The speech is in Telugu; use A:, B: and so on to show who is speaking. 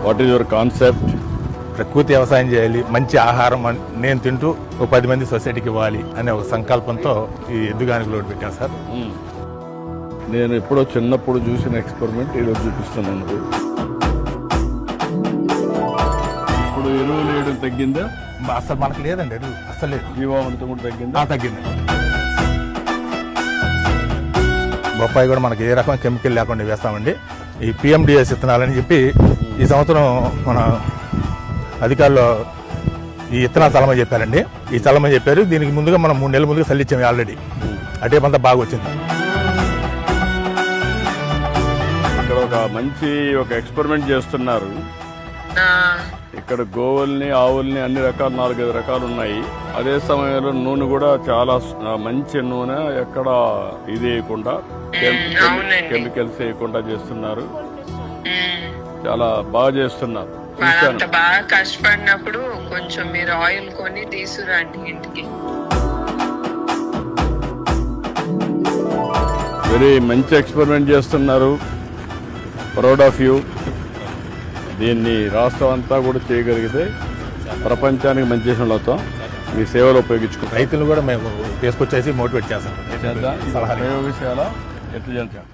A: What is your concept?
B: ప్రకృతి వ్యవసాయం చేయాలి, మంచి ఆహారం నేను తింటూ ఒక 10 మంది సొసైటీకి ఇవ్వాలి అనే ఒక సంకల్పంతో ఈ ఎద్దుగానికి లోటు పెట్టాను సార్.
A: నేను ఎప్పుడో చిన్నప్పుడు చూసిన ఎక్స్పెరిమెంట్ ఈరోజు చూపిస్తున్నాను. ఇప్పుడు ఎరువులు వేయడం తగ్గిందా?
B: అసలు మనకు లేదండి ఎరువు, అసలు లేదు.
A: జీవామృతం కూడా తగ్గిందా?
B: తగ్గింది. బొప్పాయి కూడా మనకి ఏ రకమైన కెమికల్ లేకుండా వేస్తామండి. ఈ PMDS విత్తనాలని చెప్పి ఈ సంవత్సరం మన అధికారులు ఈ విత్తనాలు చల్లమని చెప్పారండి. ఈ చల్లమని చెప్పారు. దీనికి ముందుగా మనం 3 నెలల ముందుగా చల్లిచ్చాము ఆల్రెడీ. అటే పంత బాగా వచ్చింది.
A: ఇక్కడ ఒక ఎక్స్పెరిమెంట్ చేస్తున్నారు. ఇక్కడ గోవుల్ని, ఆవుల్ని అన్ని రకాలు 4-5 రకాలు ఉన్నాయి. అదే సమయంలో నూనె కూడా చాలా మంచి నూనె, ఎక్కడ ఇది వేయకుండా కెమికల్స్ వేయకుండా చేస్తున్నారు. చాలా బాగా చేస్తున్నారు.
C: వాళ్ళంత బాగా కష్టపడినప్పుడు కొంచెం మీరు ఆయిల్ కొని తీసుకురండి ఇంటికి.
A: వెరీ మంచి ఎక్స్పెరిమెంట్ చేస్తున్నారు. Proud of you. దీన్ని రాష్ట్రం అంతా కూడా చేయగలిగితే ప్రపంచానికి మంచి చేసిన అవుతాం. మీ సేవలు ఉపయోగించుకుంటాం.
B: రైతులు కూడా మేము తీసుకొచ్చేసి మోటివేట్ చేస్తాం.
A: సలహా విషయాల ఎట్లా చేస్తాం.